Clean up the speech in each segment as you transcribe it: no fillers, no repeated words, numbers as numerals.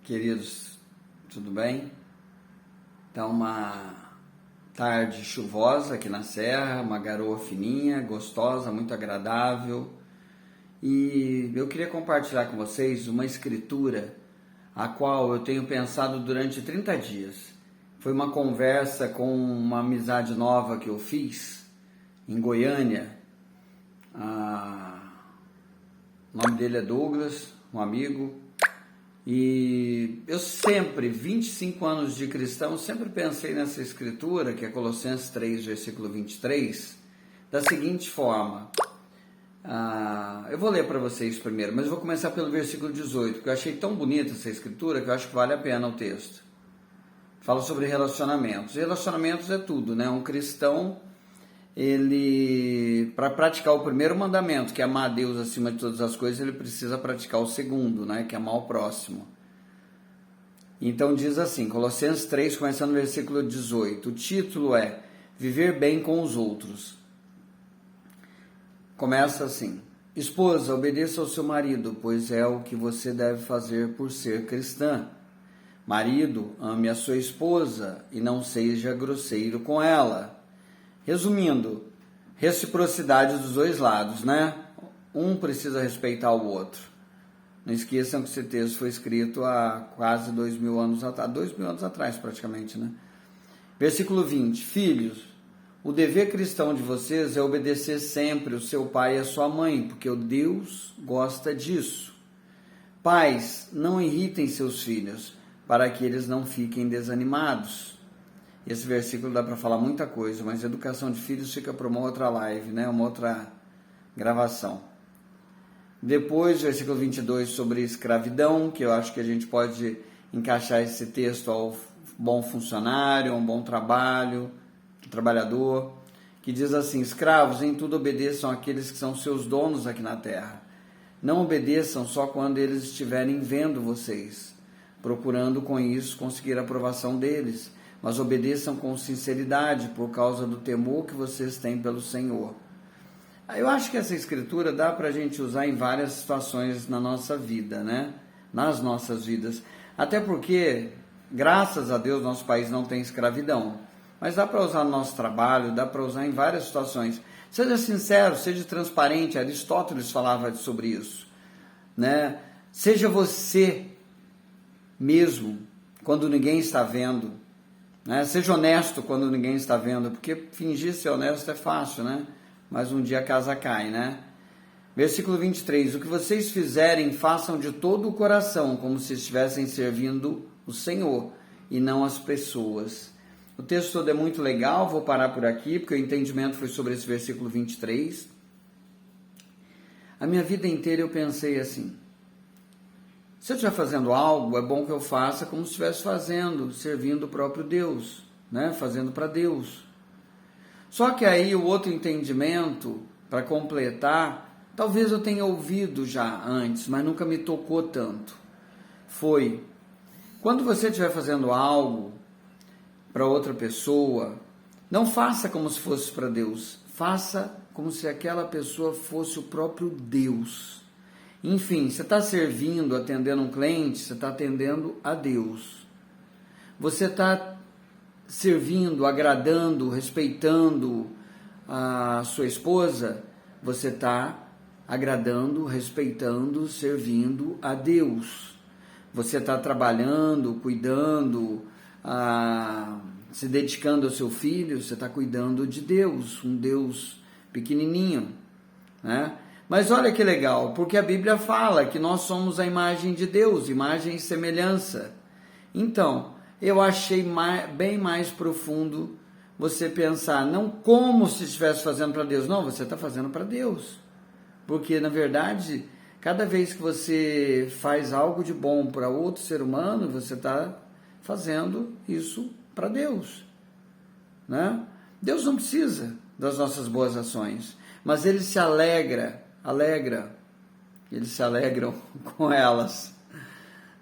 Queridos, tudo bem? Tá uma tarde chuvosa aqui na Serra, uma garoa fininha, gostosa, muito agradável. E eu queria compartilhar com vocês uma escritura a qual eu tenho pensado durante 30 dias. Foi uma conversa com uma amizade nova que eu fiz em Goiânia. O nome dele é Douglas, um amigo. E eu sempre, 25 anos de cristão, sempre pensei nessa escritura, que é Colossenses 3, versículo 23, da seguinte forma. Eu vou ler para vocês primeiro, mas eu vou começar pelo versículo 18, porque eu achei tão bonita essa escritura que eu acho que vale a pena o texto. Fala sobre relacionamentos. Relacionamentos é tudo, né? Um cristão, ele, para praticar o primeiro mandamento, que é amar a Deus acima de todas as coisas, ele precisa praticar o segundo, né? Que é amar o próximo. Então diz assim, Colossenses 3, começando no versículo 18. O título é Viver bem com os outros. Começa assim: Esposa, obedeça ao seu marido, pois é o que você deve fazer por ser cristã. Marido, ame a sua esposa e não seja grosseiro com ela. Resumindo, reciprocidade dos dois lados, né? Um precisa respeitar o outro. Não esqueçam que esse texto foi escrito há quase 2.000 anos atrás, 2.000 anos atrás praticamente, né? Versículo 20. Filhos, o dever cristão de vocês é obedecer sempre o seu pai e a sua mãe, porque o Deus gosta disso. Pais, não irritem seus filhos, para que eles não fiquem desanimados. Esse versículo dá para falar muita coisa, mas educação de filhos fica para uma outra live, né? Uma outra gravação. Depois, versículo 22, sobre escravidão, que eu acho que a gente pode encaixar esse texto ao bom funcionário, ao bom trabalhador, que diz assim: escravos, em tudo obedeçam àqueles que são seus donos aqui na terra. Não obedeçam só quando eles estiverem vendo vocês, procurando com isso conseguir a aprovação deles, mas obedeçam com sinceridade por causa do temor que vocês têm pelo Senhor. Eu acho que essa escritura dá para a gente usar em várias situações na nossa vida, né? Nas nossas vidas. Até porque, graças a Deus, nosso país não tem escravidão. Mas dá para usar no nosso trabalho, dá para usar em várias situações. Seja sincero, seja transparente. Aristóteles falava sobre isso, né? Seja você mesmo quando ninguém está vendo, né? Seja honesto quando ninguém está vendo, porque fingir ser honesto é fácil, né? Mas um dia a casa cai, né? Versículo 23. O que vocês fizerem, façam de todo o coração, como se estivessem servindo o Senhor e não as pessoas. O texto todo é muito legal, vou parar por aqui, porque o entendimento foi sobre esse versículo 23. A minha vida inteira eu pensei assim: se eu estiver fazendo algo, é bom que eu faça como se estivesse fazendo, servindo o próprio Deus, né? Fazendo para Deus. Só que aí o outro entendimento, para completar, talvez eu tenha ouvido já antes, mas nunca me tocou tanto. Foi: quando você estiver fazendo algo para outra pessoa, não faça como se fosse para Deus, faça como se aquela pessoa fosse o próprio Deus. Enfim, você está servindo, atendendo um cliente, você está atendendo a Deus. Você está servindo, agradando, respeitando a sua esposa, você está agradando, respeitando, servindo a Deus. Você está trabalhando, cuidando, se dedicando ao seu filho, você está cuidando de Deus, um Deus pequenininho, né? Mas olha que legal, porque a Bíblia fala que nós somos a imagem de Deus, imagem e semelhança. Então, eu achei bem mais profundo você pensar, não como se estivesse fazendo para Deus, não, você está fazendo para Deus. Porque, na verdade, cada vez que você faz algo de bom para outro ser humano, você está fazendo isso para Deus, né? Deus não precisa das nossas boas ações, mas Ele se eles se alegram com elas,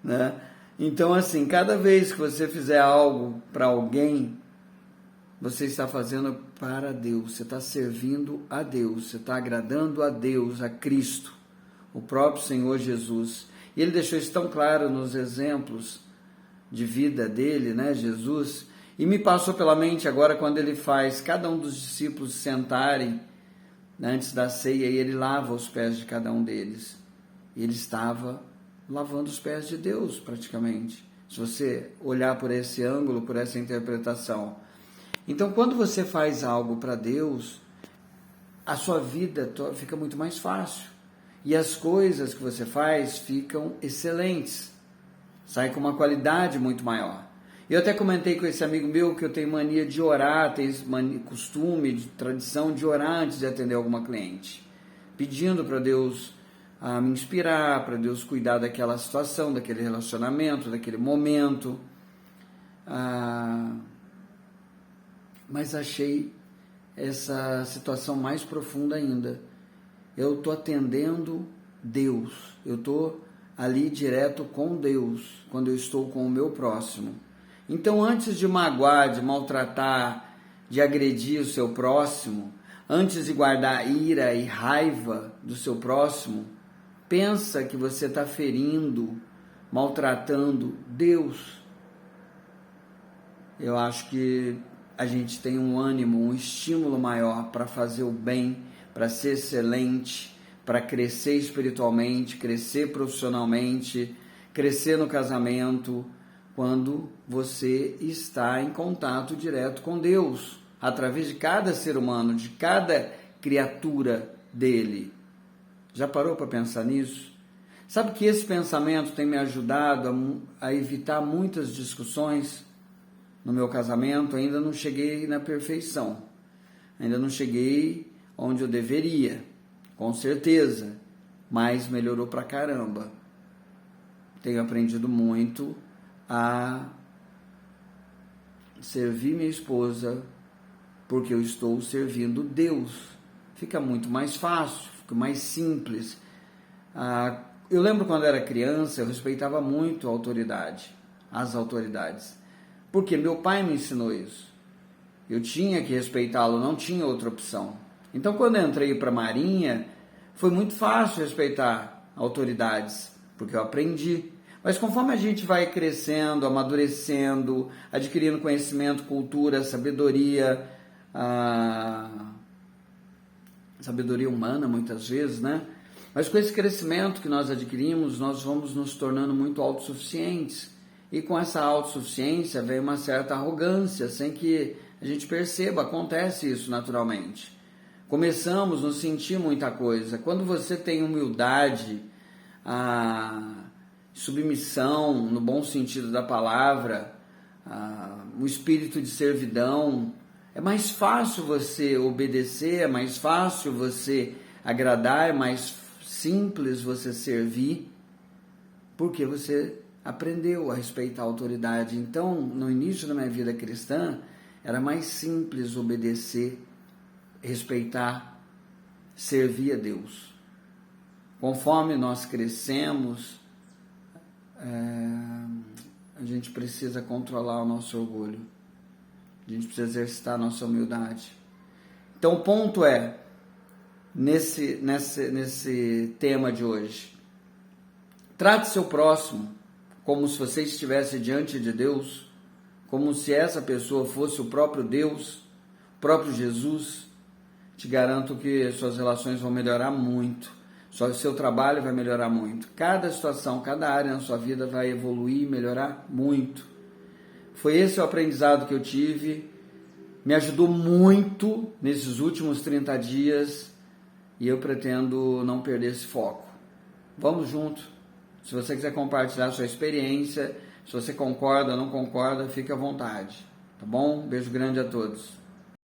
né? Então, assim, cada vez que você fizer algo para alguém, você está fazendo para Deus, você está servindo a Deus, você está agradando a Deus, a Cristo, o próprio Senhor Jesus. E ele deixou isso tão claro nos exemplos de vida dele, né, Jesus. E me passou pela mente agora quando ele faz cada um dos discípulos sentarem, né, antes da ceia, e ele lava os pés de cada um deles. E ele estava lavando os pés de Deus, praticamente. Se você olhar por esse ângulo, por essa interpretação. Então, quando você faz algo para Deus, a sua vida fica muito mais fácil. E as coisas que você faz ficam excelentes. Sai com uma qualidade muito maior. Eu até comentei com esse amigo meu que eu tenho mania de orar, tenho costume, de tradição de orar antes de atender alguma cliente. Pedindo para Deus me inspirar, para Deus cuidar daquela situação, daquele relacionamento, daquele momento. Mas achei essa situação mais profunda ainda. Eu estou atendendo Deus, eu estou ali direto com Deus, quando eu estou com o meu próximo. Então, antes de magoar, de maltratar, de agredir o seu próximo, antes de guardar ira e raiva do seu próximo, pensa que você está ferindo, maltratando Deus. Eu acho que a gente tem um ânimo, um estímulo maior para fazer o bem, para ser excelente, para crescer espiritualmente, crescer profissionalmente, crescer no casamento, quando você está em contato direto com Deus, através de cada ser humano, de cada criatura dele. Já parou para pensar nisso? Sabe que esse pensamento tem me ajudado a evitar muitas discussões no meu casamento? Ainda não cheguei na perfeição, ainda não cheguei onde eu deveria, com certeza, mas melhorou pra caramba. Tenho aprendido muito a servir minha esposa, porque eu estou servindo Deus. Fica muito mais fácil, fica mais simples. Eu lembro quando era criança, eu respeitava muito a autoridade, as autoridades, porque meu pai me ensinou isso. Eu tinha que respeitá-lo, não tinha outra opção. Então, quando eu entrei para a Marinha, foi muito fácil respeitar autoridades, porque eu aprendi. Mas conforme a gente vai crescendo, amadurecendo, adquirindo conhecimento, cultura, sabedoria, sabedoria humana muitas vezes, né? Mas com esse crescimento que nós adquirimos, nós vamos nos tornando muito autossuficientes. E com essa autossuficiência vem uma certa arrogância, sem que a gente perceba, acontece isso naturalmente. Começamos a nos sentir muita coisa. Quando você tem humildade, submissão, no bom sentido da palavra, um espírito de servidão, é mais fácil você obedecer, é mais fácil você agradar, é mais simples você servir, porque você aprendeu a respeitar a autoridade. Então, no início da minha vida cristã, era mais simples obedecer, respeitar, servir a Deus. Conforme nós crescemos, a gente precisa controlar o nosso orgulho, a gente precisa exercitar a nossa humildade. Então o ponto é, nesse tema de hoje, trate seu próximo como se você estivesse diante de Deus, como se essa pessoa fosse o próprio Deus, o próprio Jesus. Te garanto que suas relações vão melhorar muito, seu trabalho vai melhorar muito, cada situação, cada área na sua vida vai evoluir, melhorar muito. Foi esse o aprendizado que eu tive, me ajudou muito nesses últimos 30 dias e eu pretendo não perder esse foco. Vamos junto. Se você quiser compartilhar a sua experiência, se você concorda ou não concorda, fique à vontade, tá bom? Beijo grande a todos.